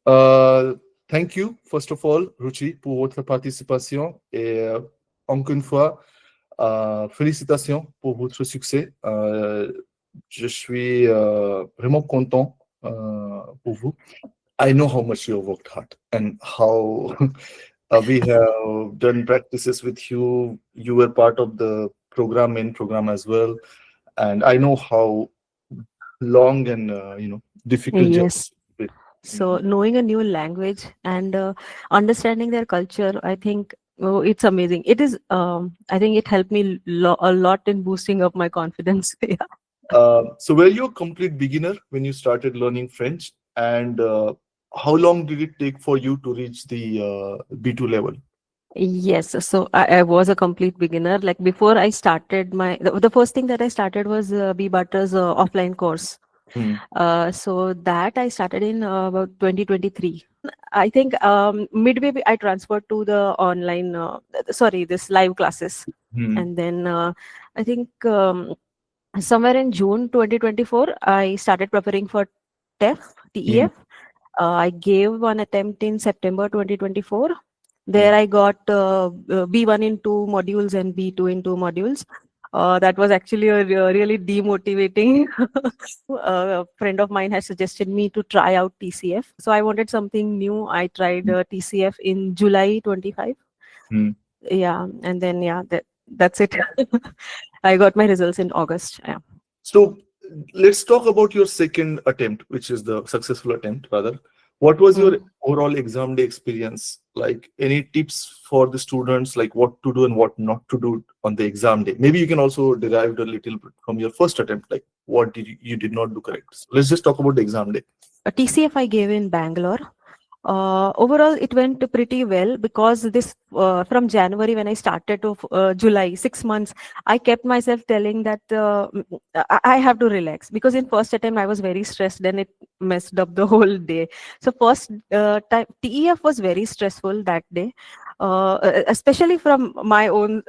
Euh, Thank you, first of all, Ruchi, pour votre participation. Et encore une fois, félicitations pour votre succès. Je suis vraiment content pour vous. I know how much you have worked hard and how we have done practices with you. You were part of the main program as well. And I know how long and, difficult journey Yes. it's So been. knowing a new language and understanding their culture, I think it's amazing. It is. I think it helped me a lot in boosting up my confidence. Yeah. So were you a complete beginner when you started learning French? And how long did it take for you to reach the B2 level? Yes, so I was a complete beginner. Like before I started the first thing that I started was BBarters offline course. Hmm. So that I started in about 2023. I think midway I transferred to the online, sorry, this live classes. Hmm. And then I think somewhere in June 2024, I started preparing for Hmm. TEF. I gave one attempt in September 2024. Hmm. There I got B1 in two modules and B2 in two modules. That was actually a really demotivating. A friend of mine has suggested me to try out TCF. So I wanted something new. I tried TCF in July 25. Hmm. Yeah, and then yeah, that's it. I got my results in August. Yeah. So let's talk about your second attempt, which is the successful attempt, rather. What was your Mm. overall exam day experience? Like any tips for the students, like what to do and what not to do on the exam day? Maybe you can also derive a little bit from your first attempt, like what did you did not do correct. So let's just talk about the exam day. A TCF I gave in Bangalore. Overall, it went pretty well because this from January when I started to July, 6 months, I kept myself telling that I have to relax because in first attempt I was very stressed and it messed up the whole day. So first time TEF was very stressful that day, especially from my own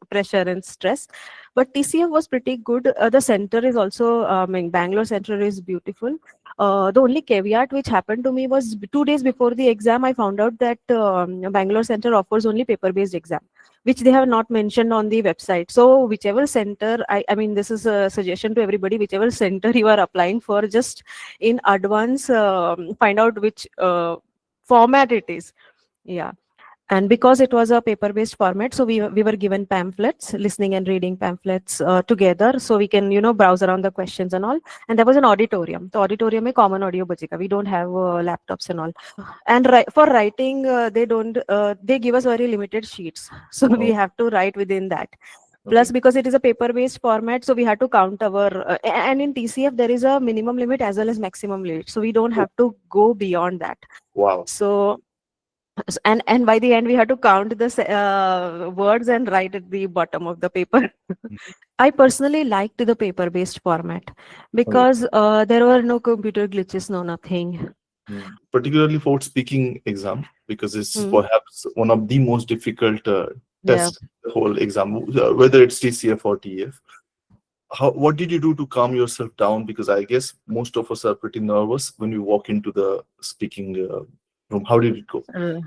pressure and stress. But TCF was pretty good. The center is also, Bangalore center is beautiful. The only caveat which happened to me was 2 days before the exam, I found out that Bangalore Center offers only paper-based exam, which they have not mentioned on the website. So whichever center, I mean, this is a suggestion to everybody, whichever center you are applying for, just in advance, find out which format it is. Yeah. And because it was a paper based format, so we were given pamphlets, listening and reading pamphlets together, so we can browse around the questions and all. And there was an auditorium. The auditorium is common audio bajeka. We don't have laptops and all. And for writing, they don't they give us very limited sheets, so we Oh, have to write within that. Plus, okay. because it is a paper based format, so we had to count our and in TCF there is a minimum limit as well as maximum limit, so we don't Oh, have to go beyond that. wow. So and by the end we had to count the words and write at the bottom of the paper. I personally liked the paper based format Okay. because there were no computer glitches, no nothing. Particularly for speaking exam, because it's Hmm. perhaps one of the most difficult Yeah. tests, the whole exam, whether it's TCF or TF. What did you do to calm yourself down? Because I guess most of us are pretty nervous when we walk into the speaking room. How did it go? Uh,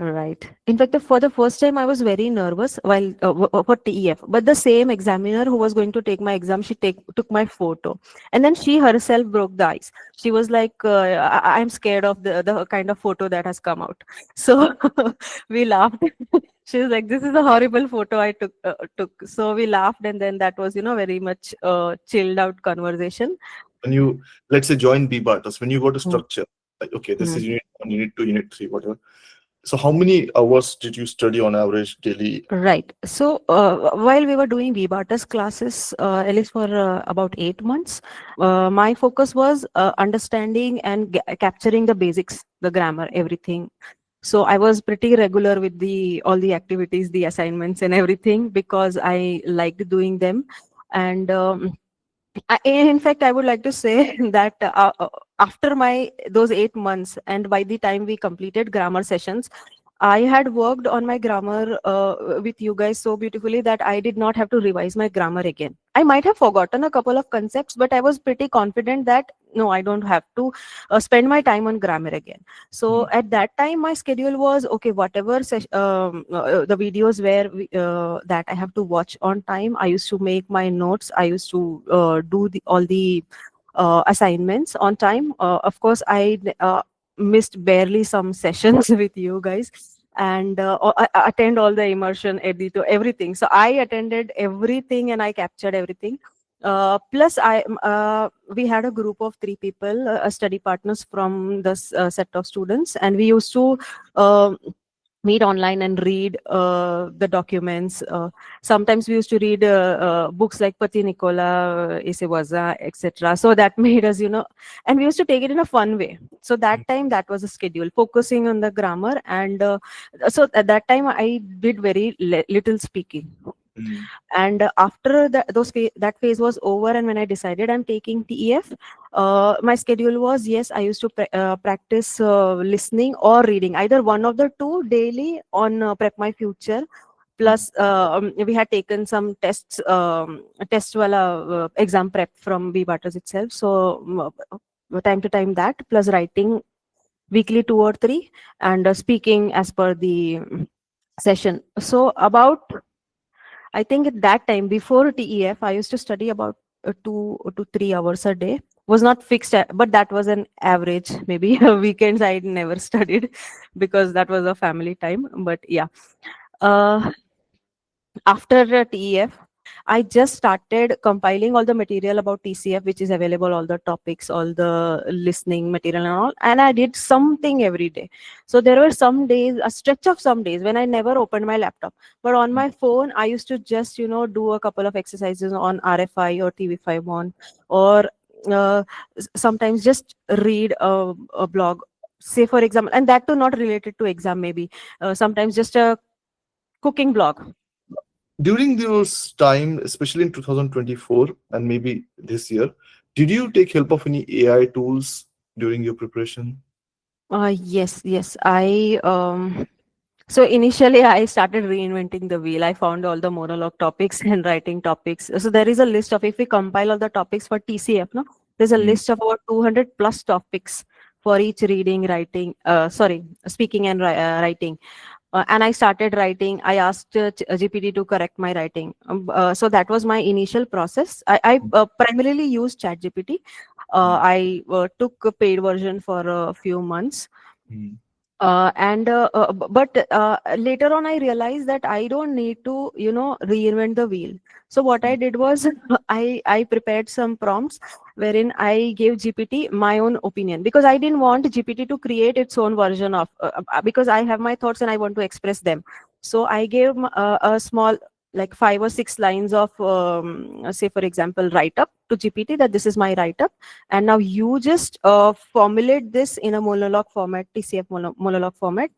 Right. In fact, for the first time, I was very nervous while for TEF. But the same examiner who was going to take my exam, she took my photo, and then she herself broke the ice. She was like, "I'm scared of the kind of photo that has come out." So we laughed. She was like, "This is a horrible photo I took." So we laughed, and then that was very much chilled out conversation. When you, let's say, join BBarters, when you go to Mm. structure, like, okay, this is Mm. unit 1, unit 2, unit 3, whatever. So how many hours did you study on average daily? Right. So while we were doing VBarters classes, at least for about 8 months, my focus was understanding and capturing the basics, the grammar, everything. So I was pretty regular with the all the activities, the assignments, and everything because I liked doing them. And in fact, I would like to say that after my those 8 months, and by the time we completed grammar sessions, I had worked on my grammar with you guys so beautifully that I did not have to revise my grammar again. I might have forgotten a couple of concepts, but I was pretty confident that no, I don't have to spend my time on grammar again. So Mm, at that time, my schedule was okay, whatever the videos that I have to watch on time, I used to make my notes, I used to do all the assignments on time. Of course, I missed barely some sessions with you guys, and attend all the immersion edit everything. So I attended everything and I captured everything. Plus we had a group of three people, study partners from this set of students, and we used to uh, meet online and read the documents. Sometimes we used to read books like Pati Nicola, Isewaza, etc. So that made us, and we used to take it in a fun way. So that time, that was a schedule, focusing on the grammar. And so at that time, I did very little speaking. mm, And after that phase was over, and when I decided I'm taking TEF, my schedule was, yes, I used to practice listening or reading, either one of the two daily on Prep My Future. mm. Plus we had taken some tests, test wala exam prep from BBarters itself. So time to time that, plus writing weekly 2 or 3, and speaking as per the session. So about, I think at that time before TEF, I used to study about 2 to 3 hours a day. Was not fixed, but that was an average. Maybe weekends I never studied because that was a family time. But yeah, uh, after TEF, I just started compiling all the material about TCF, which is available, all the topics, all the listening material and all. And I did something every day. So there were some days, a stretch of some days when I never opened my laptop. But on my phone, I used to just, do a couple of exercises on RFI or TV5 on, or uh, sometimes just read a blog. Say, for example, and that too not related to exam, maybe. Sometimes just a cooking blog. During those time, especially in 2024 and maybe this year, did you take help of any AI tools during your preparation? Yes, yes. So initially I started reinventing the wheel. I found all the monologue topics and writing topics. So there is a list of, if we compile all the topics for TCF, no, there's a Mm, list of about 200 plus topics for each reading, writing, sorry, speaking and writing. And I started writing. I asked GPT to correct my writing. So that was my initial process. I primarily used Chat GPT. mm, I took a paid version for a few months. mm, But later on I realized that I don't need to reinvent the wheel. So what I mm, did was I prepared some prompts wherein I gave GPT my own opinion, because I didn't want GPT to create its own version of, because I have my thoughts and I want to express them. So I gave a small, like 5 or 6 lines of say for example write up to GPT, that this is my write up, and now you just formulate this in a monologue format, TCF monologue format,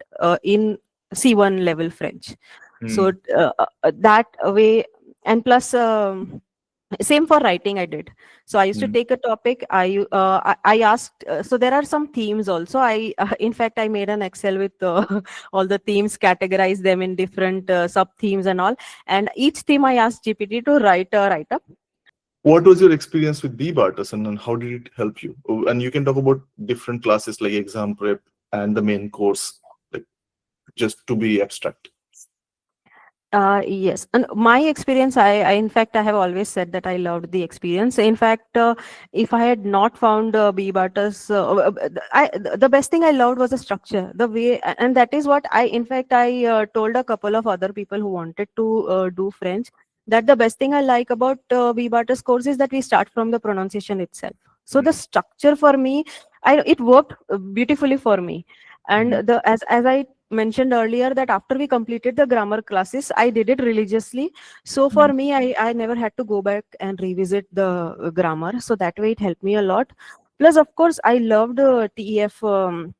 in C1 level French. So mm, that way, and plus same for writing I did. So I used to mm. take a topic, I asked, so there are some themes also. I in fact I made an Excel with all the themes, categorize them in different sub themes and all, and each theme I asked GPT to write a write up. What was your experience with BBarters and how did it help you? Oh, and you can talk about different classes like exam prep and the main course, like just to be abstract. Yes, and my experience, I in fact, I have always said that I loved the experience. In fact, if I had not found BBarters, the best thing I loved was the structure, the way, and that is what in fact, I told a couple of other people who wanted to do French, that the best thing I like about BBarters course is that we start from the pronunciation itself. So the Mm, structure for me, it worked beautifully for me, and mm, as I mentioned earlier, that after we completed the grammar classes, I did it religiously. So for mm. me, I never had to go back and revisit the grammar. So that way it helped me a lot. Plus, of course, I loved TEF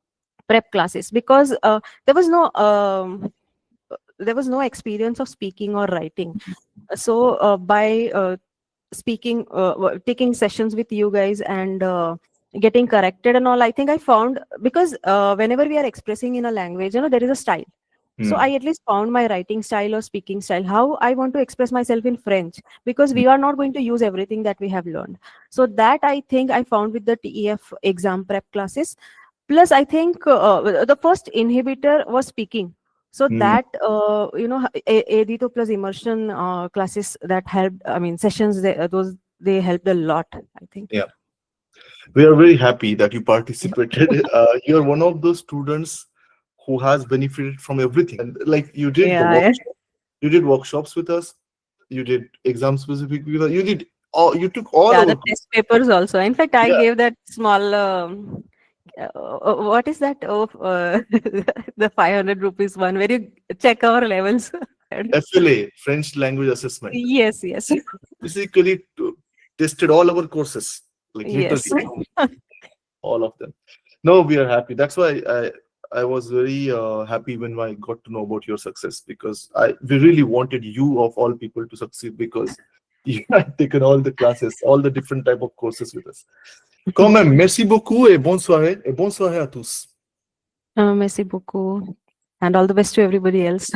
prep classes, because there was no experience of speaking or writing. So by speaking taking sessions with you guys and getting corrected and all, I think I found, because whenever we are expressing in a language, there is a style. So I at least found my writing style or speaking style, how I want to express myself in French, because we are not going to use everything that we have learned. So that I think I found with the TEF exam prep classes. Plus, I think the first inhibitor was speaking. So Mm. that, Edito plus immersion classes that helped, I mean, sessions, they helped a lot, I think. Yeah, we are very happy that you participated. You're one of those students who has benefited from everything. And like you did the Yeah, yeah. workshop, you did workshops with us, you did exam specific with us, you did all, you took all Yeah, our the test papers also. In fact, I yeah, gave that small, what is that? Oh, the 500 rupees one where you check our levels. FLA, French language assessment. Yes, yes, Basically tested all our courses, like yes. literally all of them. No, we are happy. That's why I was very happy when I got to know about your success, because we really wanted you of all people to succeed, because you had taken all the classes, all the different type of courses with us. Quand même, merci beaucoup et bonne soirée à tous. Merci beaucoup. And all the best to everybody else.